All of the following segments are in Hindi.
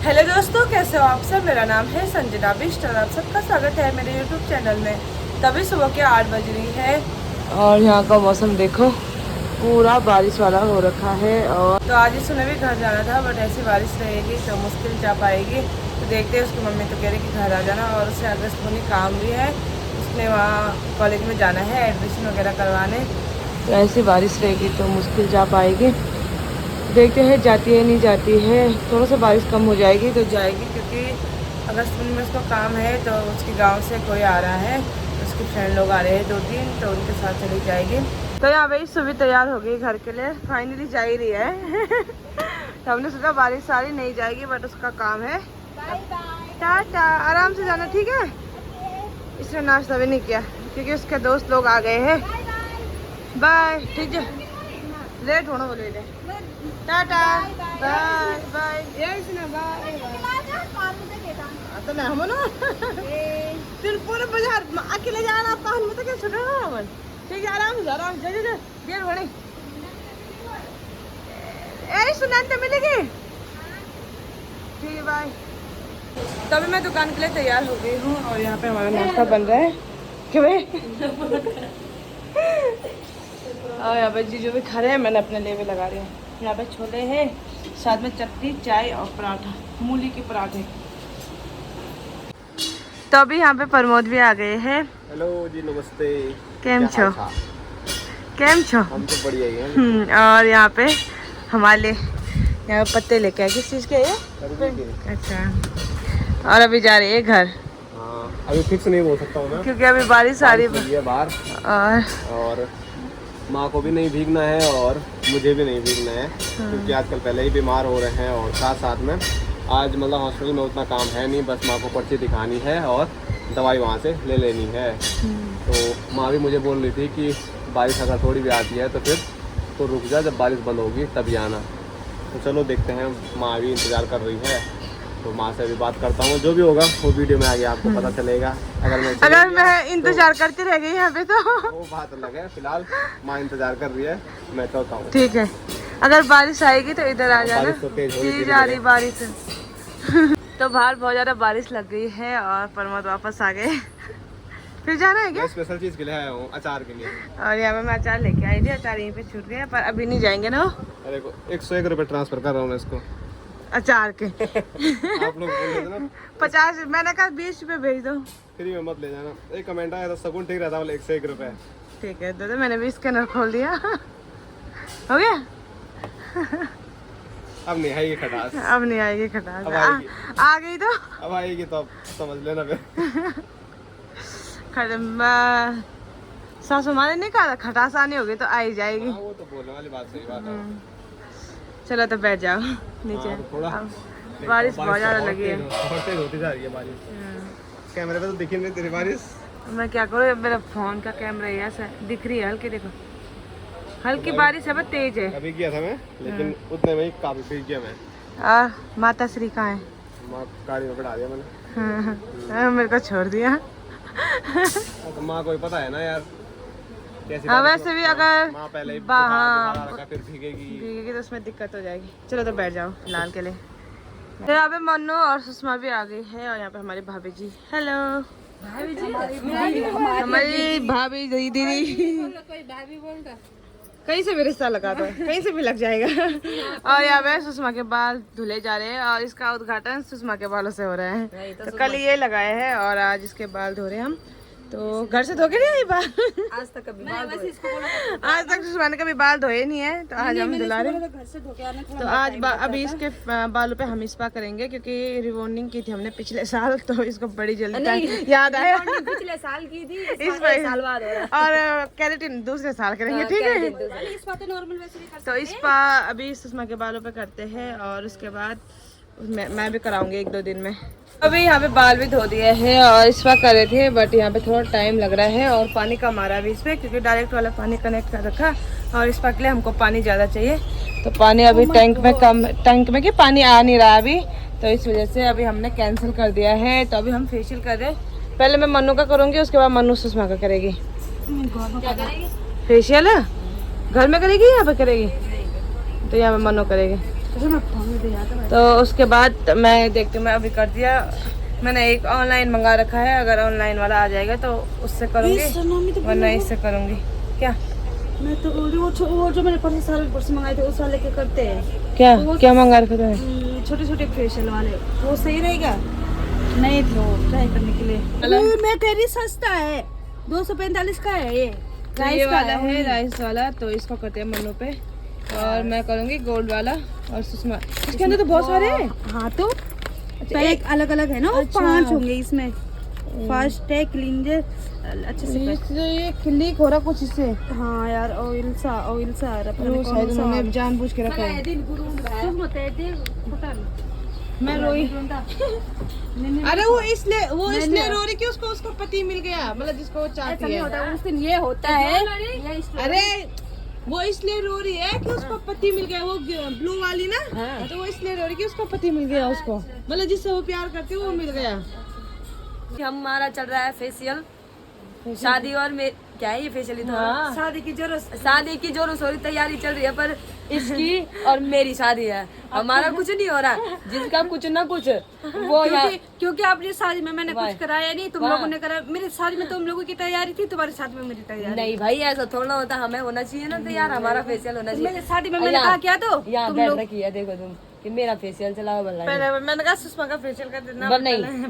हेलो दोस्तों, कैसे हो आप सब। मेरा नाम है संजना बिष्ट और आप सबका स्वागत है मेरे यूट्यूब चैनल में। तभी सुबह के 8 बज रही है और यहाँ का मौसम देखो, पूरा बारिश वाला हो रखा है। और तो आज इसने भी घर जाना था, बट ऐसी बारिश रहेगी तो मुश्किल जा पाएगी। तो देखते हैं, उसकी मम्मी तो कह रही कि घर आ जाना, और उसे अगस्त में काम भी है, उसने वहाँ कॉलेज में जाना है एडमिशन वगैरह करवाने। तो ऐसी बारिश रहेगी तो मुश्किल जा पाएगी। देखते हैं जाती है नहीं जाती है। थोड़ा सा बारिश कम हो जाएगी तो जाएगी, क्योंकि अगस्त में उसका काम है। तो उसके गांव से कोई आ रहा है, उसके फ्रेंड लोग आ रहे हैं 2-3, तो उनके साथ चली जाएगी। तो यहाँ पे सुबह तैयार हो गई घर के लिए, फाइनली जा ही रही है। तो हमने सोचा बारिश सारी नहीं जाएगी, बट उसका काम है। टाटा, आराम से जाना, ठीक है। इसने नाश्ता भी नहीं किया क्योंकि उसके दोस्त लोग आ गए हैं। बाय, ठीक है, लेट होना बोले थे। Tata, bye bye. तो ना हम ना फिर पूरे बाजार अकेले जाना, पान में तो क्या छुटा ना हमन। ठीक है, आराम से आराम से जा देर बड़े ए सुनान तो मिलेगी। ठीक है, बाय। तो अभी मैं दुकान के लिए तैयार हो गई हूँ और यहाँ पे हमारा नाश्ता बन रहा है। क्यों और यहाँ पे जीजू भी खा रहे हैं, मैंने अपने लिए भी लगा रही हूँ। यहाँ पे छोले हैं, साथ में चटनी, चाय और पराठा, मूली के पराठे। तो अभी यहाँ पे प्रमोद भी आ गए हैं। हेलो जी, नमस्ते। केम छो? केम छो? हम तो बढ़िया हैं। और यहाँ पे हमारे लिए यहाँ पे पत्ते लेके आए। किस चीज़ के ये? अच्छा। और अभी जा रही है घर। हाँ, अभी फिक्स नहीं बोल सकता हूँ मैं, क्योंकि अभी बारिश आ रही है बाहर। और माँ को भी नहीं भीगना है और मुझे भी नहीं भीगना है, क्योंकि आजकल पहले ही बीमार हो रहे हैं। और साथ साथ में आज मतलब हॉस्पिटल में उतना काम है नहीं, बस माँ को पर्ची दिखानी है और दवाई वहाँ से ले लेनी है। तो माँ भी मुझे बोल रही थी कि बारिश अगर थोड़ी भी आती है तो फिर तो रुक जा, जब बारिश बंद होगी तभी आना। तो चलो देखते हैं, माँ भी इंतज़ार कर रही है, तो माँ से भी बात करता हूँ। जो भी होगा वो वीडियो में आगे आपको पता चलेगा। अगर मैं इंतजार करती रह गई यहाँ पे तो वो बात अलग है। फिलहाल माँ इंतजार कर रही है, मैं चलता हूँ। ठीक है, अगर बारिश आएगी तो इधर आ जाना। तो तेज आ रही बारिश। तो बाहर बहुत ज्यादा बारिश लग गई है और प्रमोद वापस आ गए। फिर जाना है क्या? स्पेशल चीज के लिए आया हूँ, अचार के लिए। और यहाँ पे मैं अचार लेके आई थी, अचार यहीं पे छूट गया, पर अभी नहीं जाएंगे ना। अरे 101 रुपये ट्रांसफर कर रहा हूँ मैं इसको अचार के। आप लोग बोल रहे थे ना 50, मैंने कहा 20 रुपये भेज दो, फ्री में मत ले जाना। एक कमेंट आया था, सगुन ठीक रहता, बोले 101 रुपये। ठीक है, तो मैंने भी स्कैनर खोल दिया। हो गया। अब नहीं आएगी खटास, अब नहीं आएगी खटास। आ गई तो अब आएगी तो अब समझ लेना फिर। सासू माँ ने नहीं कहा खटास आनी होगी तो आई जाएगी। वो तो बोलने वाली बात सही बात है। चलो तो बैठ जाओ नीचे। थोड़ा बारिश बहुत ज्यादा लगी है, होती जा रही है बारिश। कैमरे पे तो दिखी नहीं तेरी बारिश। मैं क्या करूँ, मेरा फोन का कैमरा ऐसा दिख रही है हल्की, देखो हल्की बारिश है, बहुत तेज है। अभी किया था मैं, लेकिन उतने में ही काफी भीग गया मैं। माता श्री कहाँ है? माँ गाड़ी में बैठा दिया मैंने। मेरे को छोड़ दिया। तो माँ को ही पता है ना यार कैसी। वैसे भी अगर माँ पहले ही फिर भीगेगी तो उसमें दिक्कत हो जाएगी। चलो तो बैठ जाओ फिलहाल के लिए। तो यहाँ पे मन्नू और सुषमा भी आ गई है और यहाँ पे हमारी भाभी जी। हेलो भाभी जी, हमारी भाभी दीदी। कहीं से भी रिश्ता लगा दो, कहीं से भी लग जाएगा। और यहाँ पे सुषमा के बाल धुले जा रहे हैं और इसका उद्घाटन सुषमा के बालों से हो रहा है। तो कल ये लगाए हैं और आज इसके बाल धो रहे हैं हम। तो घर से धो के नहीं आई बाल आज तक, कभी आज तक सुषमा ने कभी बाल धोए नहीं है, तो आज हम धुला रहे हैं। तो आज अभी इसके बालों पे हम स्पा करेंगे, क्योंकि रिबॉन्डिंग की थी हमने पिछले साल, तो इसको बड़ी जल्दी याद आया। पिछले साल की थी, इस साल बाद और केराटिन दूसरे साल करेंगे, ठीक है। तो स्पा अभी सुषमा के बालों पे करते हैं और उसके बाद मैं भी कराऊंगी 1-2 दिन में। अभी यहाँ पे बाल भी धो दिए हैं और स्पा कर रहे थे, बट यहाँ पे थोड़ा टाइम लग रहा है और पानी कम आ रहा है अभी इसमें, क्योंकि डायरेक्ट वाला पानी कनेक्ट कर रखा और स्पा के लिए हमको पानी ज़्यादा चाहिए। तो पानी अभी टैंक में पानी आ नहीं रहा अभी, तो इस वजह से अभी हमने कैंसिल कर दिया है। तो अभी हम फेशियल कर रहे हैं। पहले मैं मन्नू का करूँगी, उसके बाद मन्नू सुषमा का करेगी। फेशियल है घर में करेगी, यहाँ पे करेगी? तो यहाँ पे मन्नू करेगी। तो उसके बाद मैं देखती हूँ, मैं अभी कर दिया, मैंने एक ऑनलाइन मंगा रखा है, अगर ऑनलाइन वाला आ जाएगा तो उससे करूँगी वरना इससे करूँगी। क्या मैं तो बोल रही हूँ वो जो मैंने परसों मंगाए थे उस वाले के करते हैं क्या मंगा रखा था? छोटे छोटे फेशियल वाले, वो सही रहेगा? नहीं थे वो ट्राई करने के लिए। मैं कह रही सस्ता है, 245 का है ये। तो ये वाला है राइस वाला, तो इसको करते हैं मन्नू पे और मैं करूँगी गोल्ड वाला और सुषमा। इसके अंदर तो बहुत सारे हैं। हाँ तो एक अलग अलग है ना, वो 5 होंगे इसमें। फर्स्ट है क्लींजर, अच्छे से ये क्लिक हो रहा कुछ इससे। हाँ यार, ऑयल सा आ रहा है, शायद उन्होंने जानबूझ के रखा है। मैं रोई। अरे वो इसलिए रो रही कि उसको पति मिल गया, मतलब जिसको वो चाहती है। उस दिन ये होता है। अरे वो इसलिए रो रही है कि उसको पति मिल गया, वो ब्लू वाली ना। तो वो इसलिए रो रही कि उसको पति मिल गया, उसको मतलब जिससे वो प्यार करती है वो मिल गया। हमारा चल रहा है फेशियल, शादी और में क्या है ये फेशियल ही था। शादी की जोरों शोरी तैयारी चल रही है, पर इसकी और मेरी शादी है, हमारा कुछ नहीं हो रहा, जिसका कुछ ना कुछ वो क्योंकि अपनी शादी में मैंने कुछ कराया नहीं, तुम लोगों ने करा। मेरी शादी में तुम लोगों की तैयारी थी, तुम्हारी शादी में मेरी तैयारी नहीं भाई, ऐसा थोड़ा होता, हमें होना चाहिए ना तैयार, हमारा फेशियल होना चाहिए। मेरी शादी में मैंने कहा क्या तो यहाँ बैठ रखी है, देखो तुम कि मेरा फेशियल चलाओ बल्ला। पहले मैंने कहा सुषमा का फेशियल कर देना। नहीं,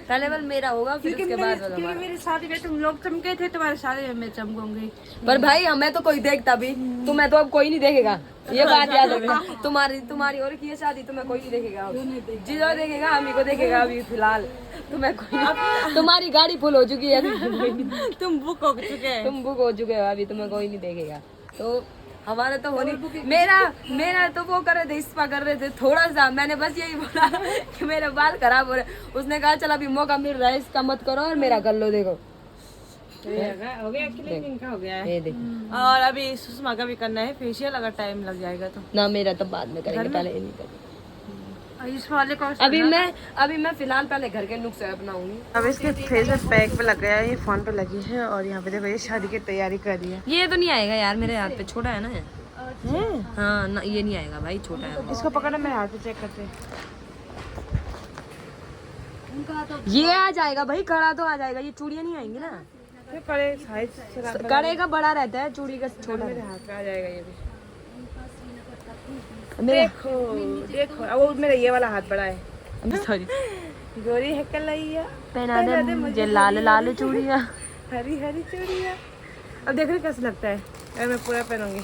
पहले बल मेरा होगा, फिर उसके बाद वाला हमारा। मेरी शादी में तुम लोग चमके थे, तुम्हारी शादी में मैं चमकूंगी। पर भाई हमें तो कोई देखता भी, तुम्हें तो अब कोई नहीं देखेगा, ये बात याद रखना। तुम्हारी और की है शादी, तुम्हें कोई नहीं देखेगा, जिधर देखेगा हम ही को देखेगा। अभी फिलहाल तुम्हें कोई नहीं, तुम्हारी गाड़ी फुल हो चुकी है अभी, तुम बुक हो चुके हो अभी, तुम्हें कोई नहीं देखेगा। तो हमारा तो होनी, मेरा तो वो कर रहे थे, स्पा कर रहे थे थोड़ा सा, मैंने बस यही बोला कि मेरे बाल खराब हो रहे। उसने कहा चल अभी मौका मिल रहा है, इसका मत करो और मेरा कर लो। देखो हो गया, क्लीनिंग का हो गया है। ये देखो, और अभी सुषमा का भी करना है फेशियल, अगर टाइम लग जाएगा तो। ना मेरा तो बाद में करेंगे, पहले ये नहीं करेंगे। इस वाले को अभी मैं फिलहाल पहले घर के नुस्खे अपनाऊंगी। अब इसके फेस में पैक पे लग गया है, ये फोन पे लगी है और यहाँ पे देखो ये शादी की तैयारी कर रही है। ये तो नहीं आएगा यार, मेरे हाथ पे छोटा है ना। हाँ ना, ये नहीं आएगा भाई, छोटा है। इसको पकड़ना, मेरे हाथ पे चेक करते हैं। ये आ जाएगा भाई, कड़ा तो आ जाएगा, ये चूड़ियाँ नहीं आएंगी ना। ये कड़े साइज कड़े का बड़ा रहता है, चूड़ी का छोटा। मेरे हाथ पे आ जाएगा ये भी। मेरा देखो अब वो मेरा ये वाला हाथ बड़ा है। सॉरी, गोरी है कलैया, पहना दे मुझे लाल चूड़ियाँ, हरी चूड़ियाँ। अब देख रही कैसा लगता है, अरे मैं पूरा पहनूंगी।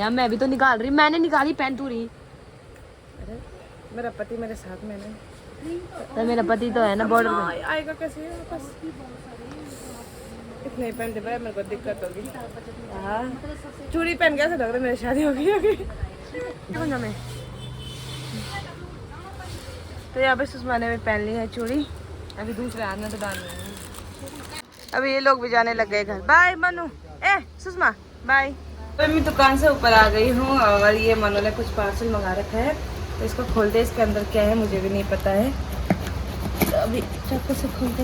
यार मैं भी तो निकाल रही, मैंने निकाली, पहन तू रही। अरे मेरा पति मेरे साथ में ना, तो मेरा पति तो है ना बॉर्डर में। आएगा कैसे वापस? इतने पहनते पर मेरे को दिक्कत होगी। हाँ चूड़ी पहन के ऐसा लग रहा है मेरी शादी हो गई अभी। में तो यहाँ पे सुषमा ने भी पहन ली है चूड़ी, अभी दूसरे हाथ में तो डालनी है। अभी ये लोग भी जाने लग गए घर। Bye Manu, Sushma bye. तो मैं दुकान से ऊपर आ गई हूँ और ये मनु ने कुछ पार्सल मंगा रखा है, तो इसको खोलते, इसके अंदर क्या है मुझे भी नहीं पता है। तो अभी चाकू से खोलते,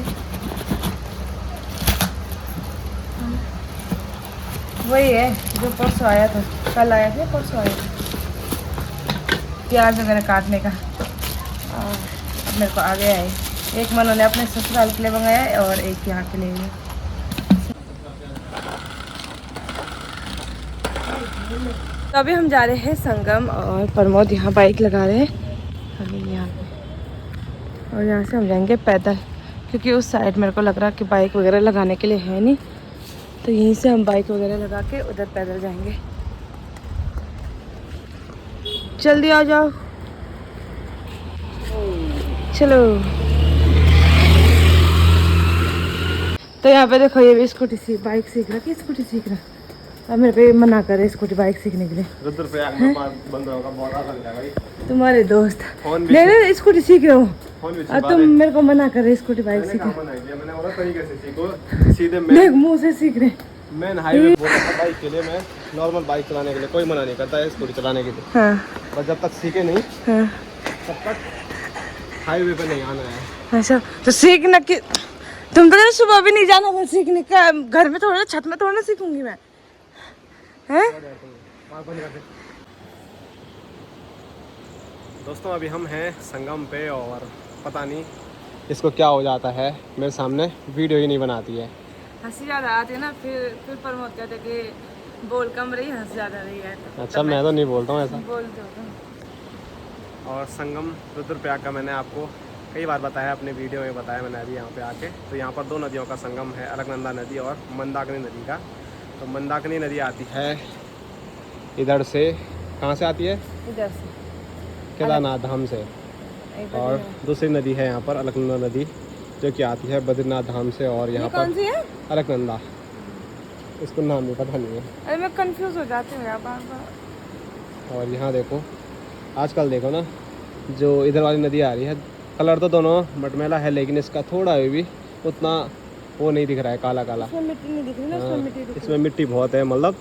वही है जो परसों आया था, कल आया था परसों आया था, प्याज वगैरह काटने का। मेरे को आ गया है। एक मनु ने अपने ससुराल के लिए मंगाया है और एक यहाँ के लिए। तो अभी हम जा रहे हैं संगम और प्रमोद यहाँ बाइक लगा रहे हैं अभी यहाँ पे, और यहाँ से हम जाएंगे पैदल, क्योंकि उस साइड मेरे को लग रहा है कि बाइक वगैरह लगाने के लिए है नहीं, तो यहीं से हम बाइक वगैरह लगा के उधर पैदल जाएंगे। जल्दी आ जाओ, चलो। तो यहाँ पे देखो ये भी स्कूटी बाइक सीख रहा, कि स्कूटी सीख रहा। अब मेरे पे मना करे स्कूटी बाइक सीखने के लिए। तुम्हारे दोस्त नहीं स्कूटी सीख रहे हो और तुम मेरे को मना कर रहे स्कूटी बाइक सीखने। देख मुँह से सीख रहे। मैंने हाईवे बाइक के लिए, मैं नॉर्मल बाइक चलाने के लिए कोई मना नहीं करता है स्कूटी चलाने के लिए। हाँ। पर जब तक सीखे नहीं तब तक हाईवे पे नहीं आना है। अच्छा तो सीखना कि तुम तो सुबह भी नहीं जाना था सीखने का, घर में थोड़ा छत में थोड़ा सीखूंगी मैं, हैं? दोस्तों अभी हम हैं संगम पे और पता नहीं इसको क्या हो जाता है, मेरे सामने वीडियो ही नहीं बनाती है। हंसी ज़्यादा आती है ना, फिर प्रमोद कहते कि बोल कम रही हंस ज़्यादा रही है। तो अच्छा मैं तो नहीं बोलता हूँ ऐसा। बोलते हो तुम। और संगम रुद्रप्रयाग का मैंने आपको कई बार बताया, अपने वीडियो में बताया मैंने अभी यहाँ पे आके। तो यहाँ पर दो नदियों का संगम है, अलकनंदा नदी और मंदाकिनी नदी का। तो मंदाकिनी नदी आती है इधर से, कहाँ से आती है? इधर से केदारनाथ धाम से। और दूसरी नदी है यहाँ पर अलकनंदा नदी, जो कि आती है बद्रीनाथ धाम से। और यहाँ कौन सी पर है? अलकनंदा, इसको नाम भी पता नहीं है। अरे मैं कंफ्यूज हो जाती हूँ यार बार बार। और यहाँ देखो, आजकल देखो ना, जो इधर वाली नदी आ रही है, कलर तो दोनों मटमैला है, लेकिन इसका थोड़ा भी उतना वो नहीं दिख रहा है, काला काला। इसमें मिट्टी नहीं दिख रही ना, इसमें मिट्टी दिख इसमें मिट्टी बहुत है। मतलब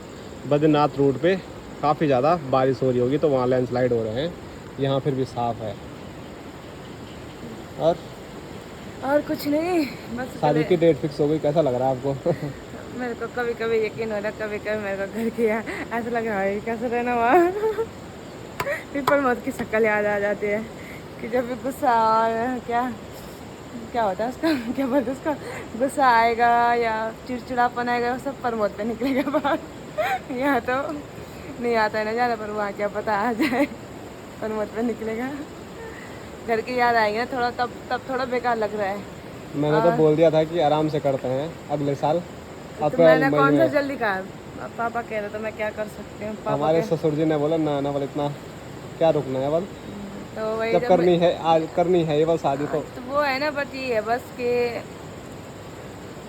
बद्रीनाथ रूट पे काफ़ी ज़्यादा बारिश हो रही होगी तो वहाँ लैंडस्लाइड हो रहे हैं। यहाँ फिर भी साफ़ है। और कुछ नहीं, बस शादी की डेट फिक्स हो गई, कैसा लग रहा है आपको? मेरे को कभी कभी यकीन हो रहा है, कभी कभी मेरे को घर के ऐसा लग रहा है कैसे रहना वहाँ। फिर प्रमोद की शक्ल याद आ जाती है कि जब भी गुस्सा क्या होता है उसका, क्या बोलते हैं उसका, गुस्सा आएगा या चिड़चिड़ापन आएगा, वो सब प्रमोद पे निकलेगा बाहर। यहाँ तो नहीं आता है ना ज़्यादा, पर वहाँ क्या पता आ जाए, प्रमोद पे निकलेगा। घर की याद आएगी ना थोड़ा, तब थोड़ा बेकार लग रहा है। मैंने तो बोल दिया था कि आराम से करते हैं अगले साल। तो मैंने कौन सा जल्दी कहा, पापा कह रहे तो मैं क्या कर सकती हूँ। हमारे ससुर जी ने बोला ना बोले इतना क्या रुकना है, बल तो वही जब करनी है आज करनी है ये बस शादी। तो वो है ना, बस ये है बस कि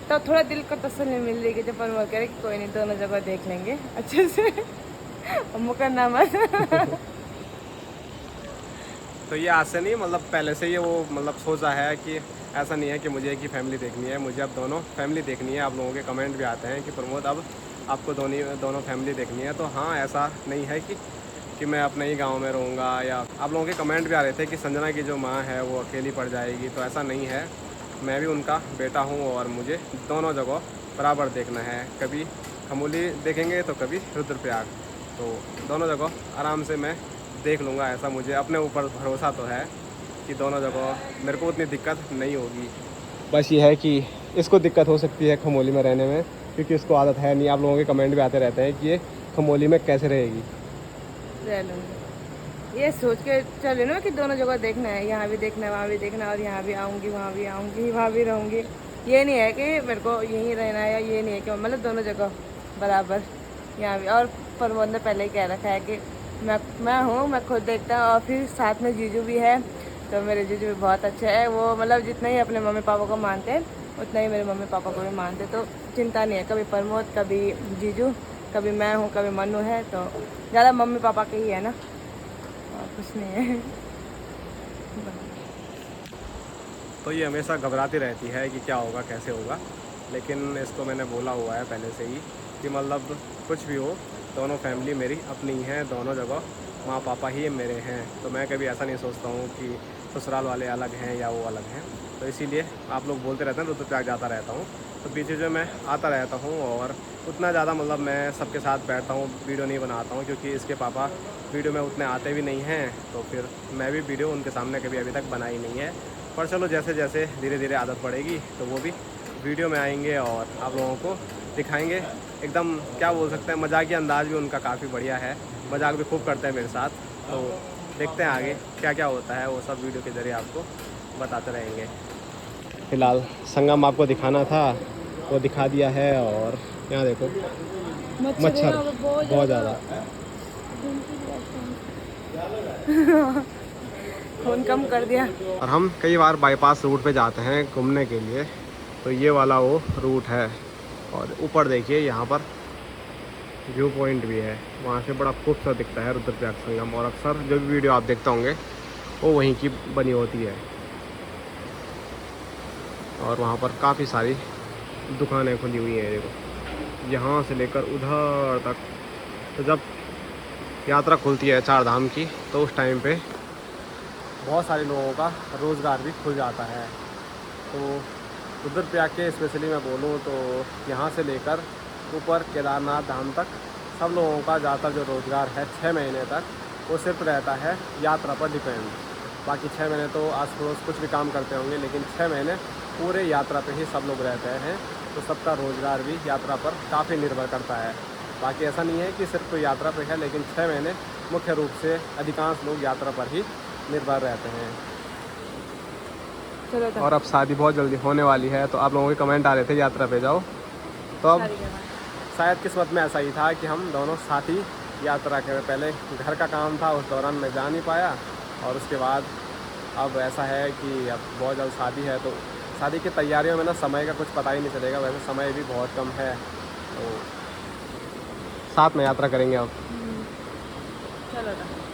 तो थोड़ा दिल को तसल्ली मिल रही है जब पर वो कह रहे कि कोई नहीं, दोनों जगह देख लेंगे अच्छे से। मुकरना मत। तो ये आज से नहीं, मतलब पहले से ये वो मतलब सोचा है कि ऐसा नहीं है कि मुझे एक ही फैमिली देखनी है, मुझे अब दोनों फैमिली देखनी है। आप लोगों के कमेंट भी आते हैं कि प्रमोद अब आपको दोनों फैमिली देखनी है। तो हाँ, ऐसा नहीं है कि मैं अपने ही गांव में रहूँगा। या आप लोगों के कमेंट भी आ रहे थे कि संजना की जो माँ है वो अकेली पड़ जाएगी, तो ऐसा नहीं है। मैं भी उनका बेटा हूँ और मुझे दोनों जगह बराबर देखना है। कभी खमोली देखेंगे तो कभी रुद्रप्रयाग, तो दोनों जगह आराम से मैं देख लूँगा। ऐसा मुझे अपने ऊपर भरोसा तो है कि दोनों जगह मेरे को उतनी दिक्कत नहीं होगी। बस ये है कि इसको दिक्कत हो सकती है खमोली में रहने में, क्योंकि उसको आदत है नहीं। आप लोगों के कमेंट भी आते रहते हैं कि ये खमोली में कैसे रहेगी। रह लूँगी, ये सोच के चले ना कि दोनों जगह देखना है, यहाँ भी देखना है, वहाँ भी देखना है, और यहाँ भी आऊँगी, वहाँ भी आऊँगी, वहाँ भी रहूँगी। ये नहीं है कि मेरे को यहीं रहना है, या ये नहीं है कि मतलब दोनों जगह बराबर यहाँ भी। और प्रमोद ने पहले ही कह रखा है कि मैं हूँ, मैं खुद देखता हूँ। और फिर साथ में जीजू भी है, तो मेरे जीजू भी बहुत अच्छे हैं। वो मतलब जितना ही अपने मम्मी पापा को मानते हैं उतना ही मेरे मम्मी पापा को भी मानते, तो चिंता नहीं है। कभी प्रमोद, कभी जीजू, कभी मैं हूँ, कभी मनु है, तो ज़्यादा मम्मी पापा के ही है ना, और कुछ नहीं है। तो ये हमेशा घबराती रहती है कि क्या होगा कैसे होगा, लेकिन इसको मैंने बोला हुआ है पहले से ही कि मतलब कुछ भी हो, दोनों फैमिली मेरी अपनी ही है, दोनों जगह माँ पापा ही मेरे हैं। तो मैं कभी ऐसा नहीं सोचता हूँ कि ससुराल वाले अलग हैं या वो अलग हैं। तो इसीलिए आप लोग बोलते रहते हैं रुद्रप्रयाग जाता रहता हूँ, तो पीछे जो मैं आता रहता हूँ। और उतना ज़्यादा मतलब मैं सबके साथ बैठता हूँ, वीडियो नहीं बनाता हूँ, क्योंकि इसके पापा वीडियो में उतने आते भी नहीं हैं। तो फिर मैं भी वीडियो उनके सामने कभी अभी तक बनाई नहीं है। पर चलो, जैसे जैसे धीरे धीरे आदत पड़ेगी तो वो भी वीडियो में आएंगे और आप लोगों को दिखाएंगे। एकदम क्या बोल सकते हैं, मजाकी अंदाज़ भी उनका काफ़ी बढ़िया है, मजाक भी खूब करते हैं मेरे साथ। तो देखते हैं आगे क्या क्या होता है, वो सब वीडियो के ज़रिए आपको बताते रहेंगे। फ़िलहाल संगम आपको दिखाना था, वो दिखा दिया है। और यहाँ देखो मच्छर बहुत ज़्यादा। फोन कम कर दिया। और हम कई बार बाईपास रूट पे जाते हैं घूमने के लिए, तो ये वाला वो रूट है। और ऊपर देखिए यहाँ पर व्यू पॉइंट भी है, वहाँ से बड़ा खूबसूरत दिखता है रुद्रप्रयाग संगम। और अक्सर जो भी वीडियो आप देखते होंगे वो वहीं की बनी होती है। और वहाँ पर काफ़ी सारी दुकानें खुली हुई हैं, देखो यहाँ से लेकर उधर तक। तो जब यात्रा खुलती है चार धाम की, तो उस टाइम पे बहुत सारे लोगों का रोज़गार भी खुल जाता है। तो रुद्रप्रयाग के स्पेशली मैं बोलूँ तो यहाँ से लेकर ऊपर केदारनाथ धाम तक सब लोगों का ज़्यादातर जो रोज़गार है 6 महीने तक वो सिर्फ रहता है यात्रा पर डिपेंड। बाकी 6 महीने तो आस पड़ोस कुछ भी काम करते होंगे, लेकिन 6 महीने पूरे यात्रा पे ही सब लोग रहते हैं, तो सबका रोज़गार भी यात्रा पर काफ़ी निर्भर करता है। बाकी ऐसा नहीं है कि सिर्फ कोई यात्रा पे है, लेकिन 6 महीने मुख्य रूप से अधिकांश लोग यात्रा पर ही निर्भर रहते हैं। चलो तो और अब शादी बहुत जल्दी होने वाली है, तो आप लोगों के कमेंट आ रहे थे यात्रा पे जाओ, तो अब शायद किस्मत में ऐसा ही था कि हम दोनों साथ ही यात्रा के पहले घर का काम था, उस दौरान मैं जा नहीं पाया, और उसके बाद अब ऐसा है कि अब बहुत जल्द शादी है, तो शादी की तैयारियों में ना समय का कुछ पता ही नहीं चलेगा। वैसे समय भी बहुत कम है, तो साथ में यात्रा करेंगे अब। चलो तो